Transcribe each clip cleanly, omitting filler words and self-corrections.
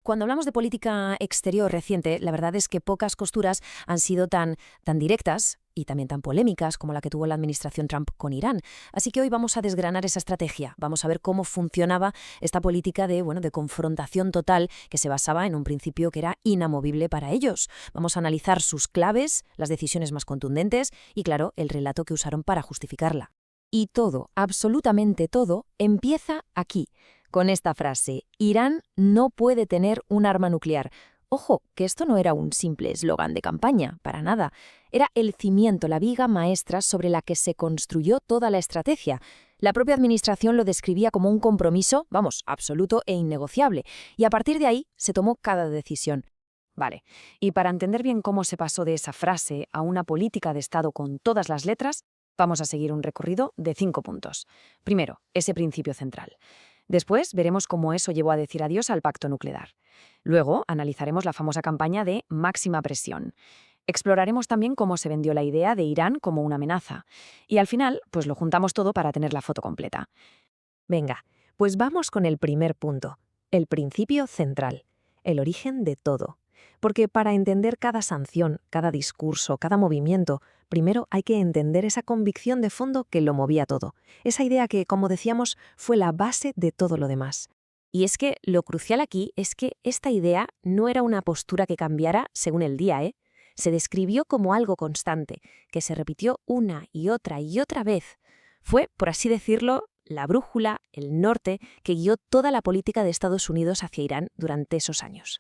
Cuando hablamos de política exterior reciente, la verdad es que pocas costuras han sido tan directas y también tan polémicas como la que tuvo la administración Trump con Irán. Así que hoy vamos a desgranar esa estrategia. Vamos a ver cómo funcionaba esta política de confrontación total que se basaba en un principio que era inamovible para ellos. Vamos a analizar sus claves, las decisiones más contundentes y, claro, el relato que usaron para justificarla. Y todo, absolutamente todo, empieza aquí, con esta frase: Irán no puede tener un arma nuclear. Ojo, que esto no era un simple eslogan de campaña, para nada. Era el cimiento, la viga maestra sobre la que se construyó toda la estrategia. La propia administración lo describía como un compromiso, vamos, absoluto e innegociable, y a partir de ahí se tomó cada decisión. Vale, y para entender bien cómo se pasó de esa frase a una política de Estado con todas las letras, vamos a seguir un recorrido de 5 puntos. Primero, ese principio central. Después veremos cómo eso llevó a decir adiós al pacto nuclear. Luego analizaremos la famosa campaña de máxima presión. Exploraremos también cómo se vendió la idea de Irán como una amenaza. Y al final, pues lo juntamos todo para tener la foto completa. Venga, pues vamos con el primer punto, el principio central, el origen de todo. Porque para entender cada sanción, cada discurso, cada movimiento, primero hay que entender esa convicción de fondo que lo movía todo. Esa idea que, como decíamos, fue la base de todo lo demás. Y es que lo crucial aquí es que esta idea no era una postura que cambiara según el día, ¿eh? Se describió como algo constante, que se repitió una y otra vez. Fue, por así decirlo, la brújula, el norte, que guió toda la política de Estados Unidos hacia Irán durante esos años.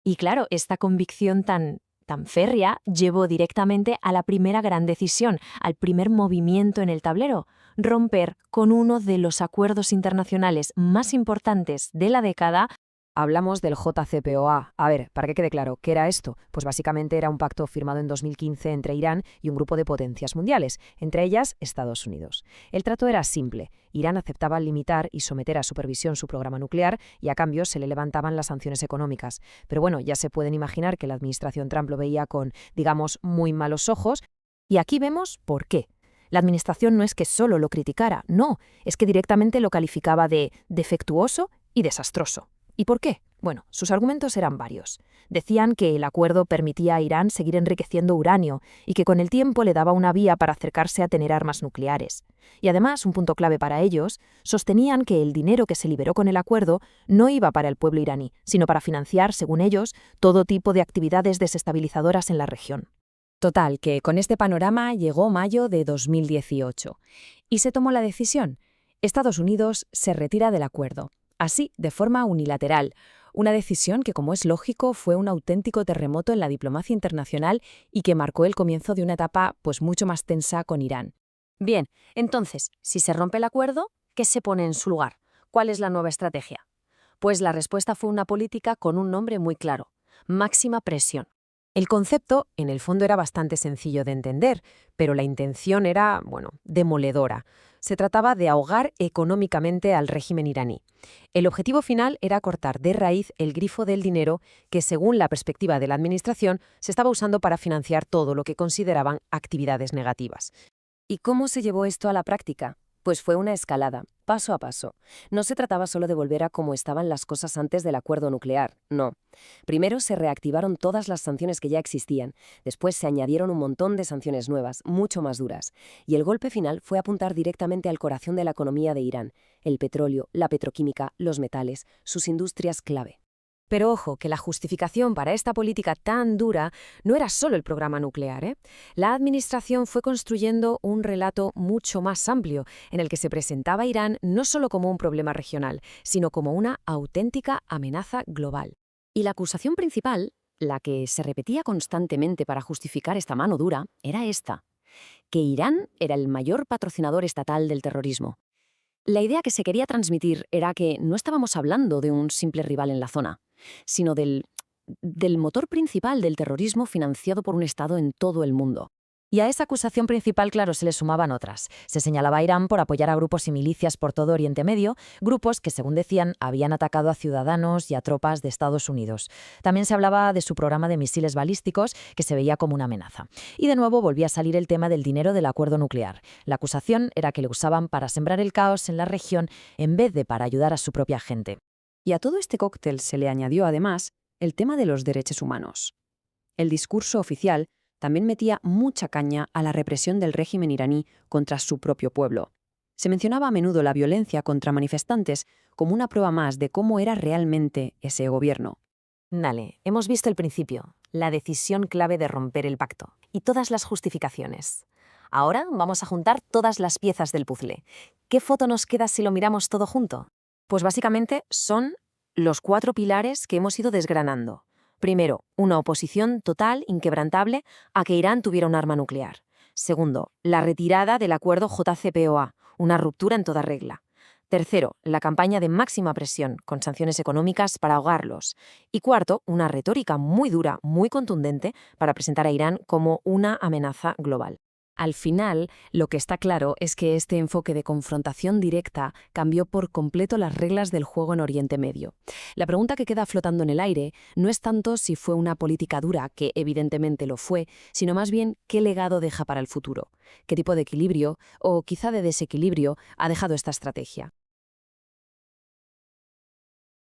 Y claro, esta convicción tan férrea llevó directamente a la primera gran decisión, al primer movimiento en el tablero: romper con uno de los acuerdos internacionales más importantes de la década. Hablamos del JCPOA. A ver, para que quede claro, ¿qué era esto? Pues básicamente era un pacto firmado en 2015 entre Irán y un grupo de potencias mundiales, entre ellas Estados Unidos. El trato era simple. Irán aceptaba limitar y someter a supervisión su programa nuclear y a cambio se le levantaban las sanciones económicas. Pero bueno, ya se pueden imaginar que la administración Trump lo veía con, digamos, muy malos ojos. Y aquí vemos por qué. La administración no es que solo lo criticara, no, es que directamente lo calificaba de defectuoso y desastroso. ¿Y por qué? Bueno, sus argumentos eran varios. Decían que el acuerdo permitía a Irán seguir enriqueciendo uranio y que con el tiempo le daba una vía para acercarse a tener armas nucleares. Y además, un punto clave para ellos, sostenían que el dinero que se liberó con el acuerdo no iba para el pueblo iraní, sino para financiar, según ellos, todo tipo de actividades desestabilizadoras en la región. Total, que con este panorama llegó mayo de 2018 y se tomó la decisión. Estados Unidos se retira del acuerdo. Así, de forma unilateral, una decisión que, como es lógico, fue un auténtico terremoto en la diplomacia internacional y que marcó el comienzo de una etapa pues mucho más tensa con Irán. Bien, entonces, si se rompe el acuerdo, ¿qué se pone en su lugar? ¿Cuál es la nueva estrategia? Pues la respuesta fue una política con un nombre muy claro: máxima presión. El concepto, en el fondo, era bastante sencillo de entender, pero la intención era, demoledora. Se trataba de ahogar económicamente al régimen iraní. El objetivo final era cortar de raíz el grifo del dinero que, según la perspectiva de la administración, se estaba usando para financiar todo lo que consideraban actividades negativas. ¿Y cómo se llevó esto a la práctica? Pues fue una escalada, paso a paso. No se trataba solo de volver a cómo estaban las cosas antes del acuerdo nuclear, no. Primero se reactivaron todas las sanciones que ya existían, después se añadieron un montón de sanciones nuevas, mucho más duras, y el golpe final fue apuntar directamente al corazón de la economía de Irán: el petróleo, la petroquímica, los metales, sus industrias clave. Pero ojo, que la justificación para esta política tan dura no era solo el programa nuclear, ¿eh? La administración fue construyendo un relato mucho más amplio, en el que se presentaba a Irán no solo como un problema regional, sino como una auténtica amenaza global. Y la acusación principal, la que se repetía constantemente para justificar esta mano dura, era esta: que Irán era el mayor patrocinador estatal del terrorismo. La idea que se quería transmitir era que no estábamos hablando de un simple rival en la zona, sino del motor principal del terrorismo financiado por un Estado en todo el mundo. Y a esa acusación principal, claro, se le sumaban otras. Se señalaba a Irán por apoyar a grupos y milicias por todo Oriente Medio, grupos que, según decían, habían atacado a ciudadanos y a tropas de Estados Unidos. También se hablaba de su programa de misiles balísticos, que se veía como una amenaza. Y de nuevo volvía a salir el tema del dinero del acuerdo nuclear. La acusación era que lo usaban para sembrar el caos en la región en vez de para ayudar a su propia gente. Y a todo este cóctel se le añadió además el tema de los derechos humanos. El discurso oficial también metía mucha caña a la represión del régimen iraní contra su propio pueblo. Se mencionaba a menudo la violencia contra manifestantes como una prueba más de cómo era realmente ese gobierno. Dale, hemos visto el principio, la decisión clave de romper el pacto y todas las justificaciones. Ahora vamos a juntar todas las piezas del puzzle. ¿Qué foto nos queda si lo miramos todo junto? Pues básicamente son los 4 pilares que hemos ido desgranando. Primero, una oposición total, inquebrantable, a que Irán tuviera un arma nuclear. Segundo, la retirada del acuerdo JCPOA, una ruptura en toda regla. Tercero, la campaña de máxima presión, con sanciones económicas para ahogarlos. Y cuarto, una retórica muy dura, muy contundente, para presentar a Irán como una amenaza global. Al final, lo que está claro es que este enfoque de confrontación directa cambió por completo las reglas del juego en Oriente Medio. La pregunta que queda flotando en el aire no es tanto si fue una política dura, que evidentemente lo fue, sino más bien qué legado deja para el futuro, qué tipo de equilibrio, o quizá de desequilibrio, ha dejado esta estrategia.